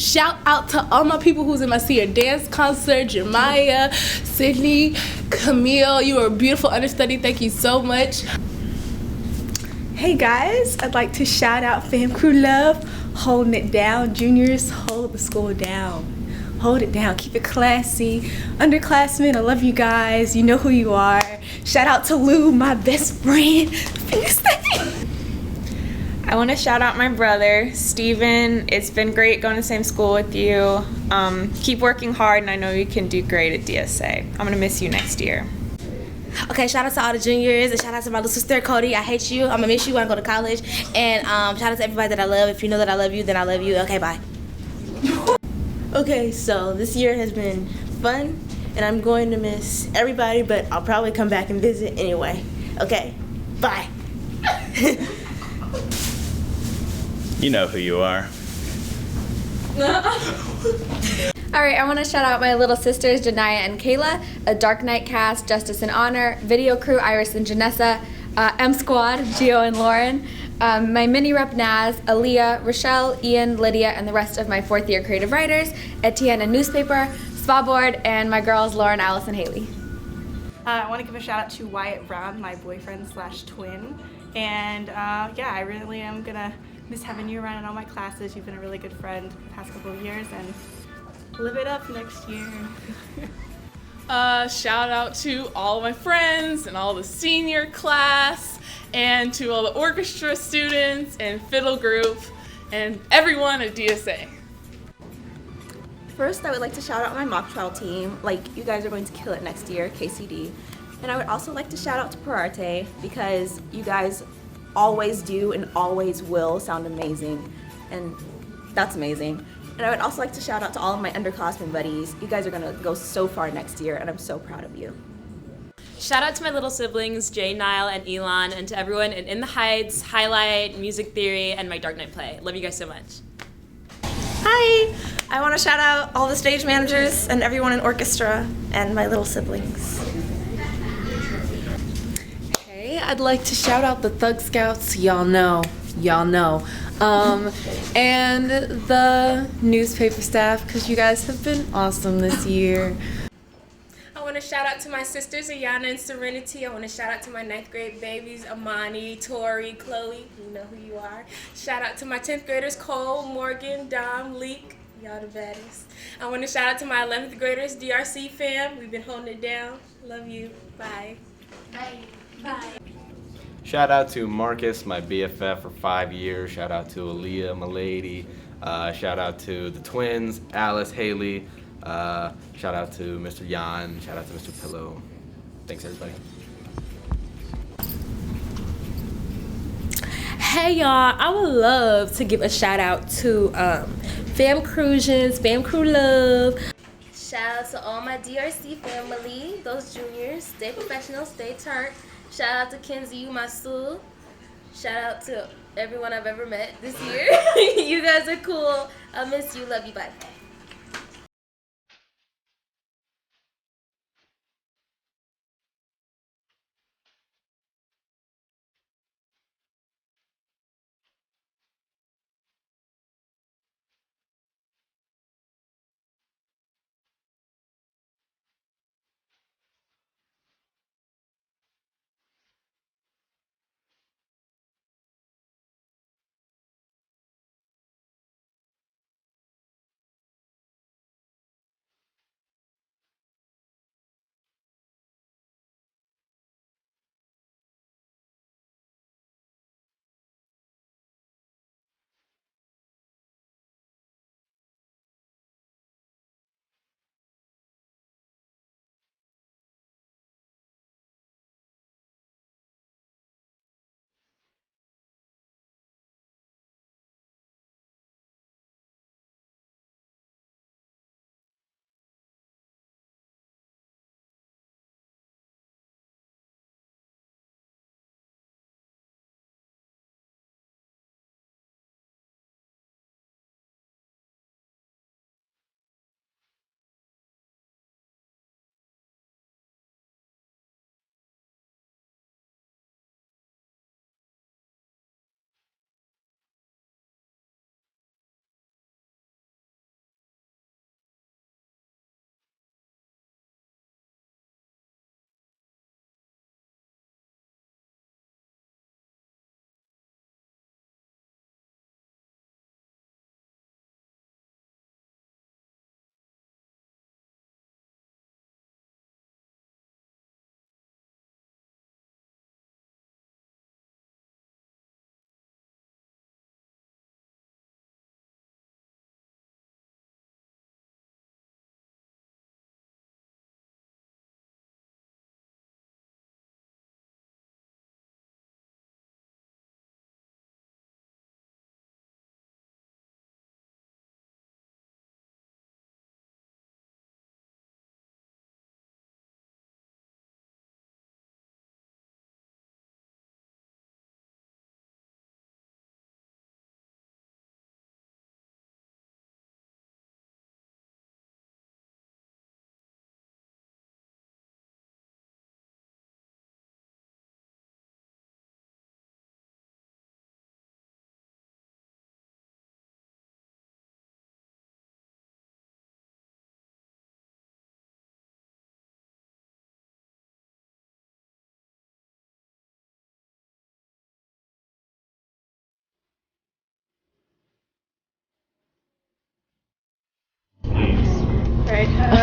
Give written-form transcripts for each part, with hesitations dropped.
Shout out to all my people who's in my senior dance concert, Jeremiah, Sydney, Camille. You are a beautiful understudy. Thank you so much. Hey guys, I'd like to shout out Fam Crew Love, holding it down. Juniors, hold the school down. Hold it down, keep it classy. Underclassmen, I love you guys. You know who you are. Shout out to Lou, my best friend. I want to shout out my brother, Steven. It's been great going to the same school with you. Keep working hard, and I know you can do great at DSA. I'm going to miss you next year. Okay, shout out to all the juniors, and shout out to my little sister, Cody. I hate you. I'm going to miss you when I go to college. And shout out to everybody that I love. If you know that I love you, then I love you. Okay, bye. Okay, so this year has been fun, and I'm going to miss everybody, but I'll probably come back and visit anyway. Okay, bye. You know who you are. Alright, I want to shout out my little sisters, Janaya and Kayla, a Dark Knight cast, Justice and Honor, video crew, Iris and Janessa, M Squad, Gio and Lauren, my mini rep Naz, Aaliyah, Rochelle, Ian, Lydia, and the rest of my fourth year creative writers, Etienne and Newspaper, Spa Board, and my girls Lauren, Alice, and Haley. I want to give a shout out to Wyatt Brown, my boyfriend / twin, and yeah, I really am gonna miss having you around in all my classes. You've been a really good friend the past couple of years, and live it up next year. Shout out to all of my friends and all the senior class and to all the orchestra students and fiddle group and everyone at DSA. First, I would like to shout out my mock trial team. Like, you guys are going to kill it next year, KCD. And I would also like to shout out to Pararte, because you guys always do and always will sound amazing, and that's amazing. And I would also like to shout out to all of my underclassmen buddies. You guys are gonna go so far next year, and I'm so proud of you. Shout out to my little siblings, Jay, Niall, and Elon, and to everyone in the Heights, Highlight, Music Theory, and my Dark Knight play. Love you guys so much. Hi! I want to shout out all the stage managers and everyone in orchestra and my little siblings. Hey, I'd like to shout out the Thug Scouts, y'all know, and the newspaper staff, because you guys have been awesome this year. I want to shout out to my sisters, Ayana and Serenity. I want to shout out to my 9th grade babies, Amani, Tori, Chloe. You know who you are. Shout out to my 10th graders, Cole, Morgan, Dom, Leek. Y'all the baddest. I want to shout out to my 11th graders, DRC fam. We've been holding it down. Love you. Bye. Bye. Bye. Shout out to Marcus, my BFF for 5 years. Shout out to Aaliyah, my lady. Shout out to the twins, Alice, Haley. Shout out to Mr. Yan. Shout out to Mr. Pillow. Thanks, everybody. Hey y'all, I would love to give a shout out to Fam Cruisions, Fam Crew Love. Shout out to all my DRC family, those juniors. Stay professional, stay turned. Shout out to Kenzie, you my soul. Shout out to everyone I've ever met this year. You guys are cool. I miss you, love you, bye.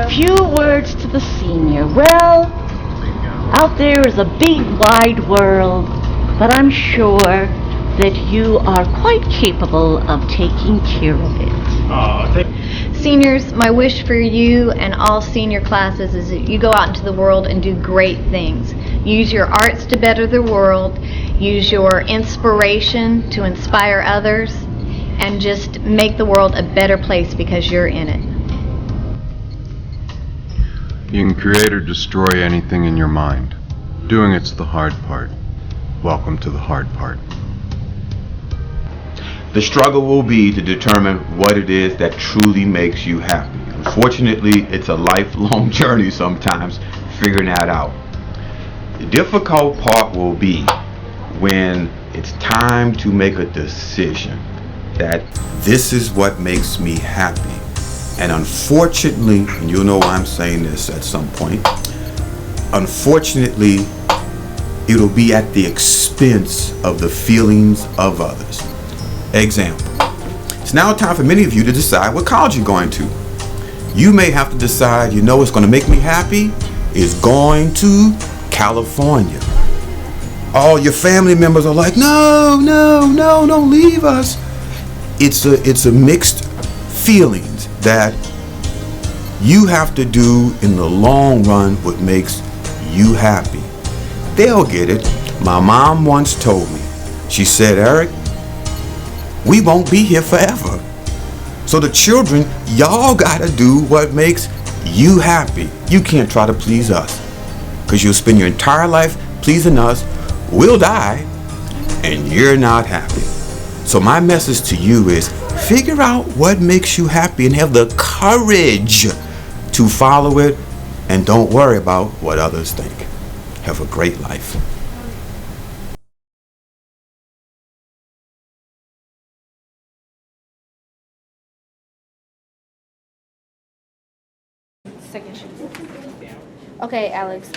A few words to the senior. Well, out there is a big wide world, but I'm sure that you are quite capable of taking care of it. Seniors, my wish for you and all senior classes is that you go out into the world and do great things. Use your arts to better the world, use your inspiration to inspire others, and just make the world a better place because you're in it. You can create or destroy anything in your mind. Doing it's the hard part. Welcome to the hard part. The struggle will be to determine what it is that truly makes you happy. Unfortunately, it's a lifelong journey sometimes figuring that out. The difficult part will be when it's time to make a decision that this is what makes me happy. And unfortunately, and you'll know why I'm saying this at some point, unfortunately, it'll be at the expense of the feelings of others. Example, it's now time for many of you to decide what college you're going to. You may have to decide, you know what's going to make me happy is going to California. All your family members are like, no, don't leave us. It's a mixed feelings that you have to do in the long run what makes you happy. They'll get it. My mom once told me, she said, Eric, we won't be here forever. So the children, y'all gotta do what makes you happy. You can't try to please us, because you'll spend your entire life pleasing us. We'll die and you're not happy. So my message to you is figure out what makes you happy and have the courage to follow it, and don't worry about what others think. Have a great life. Okay, Alex.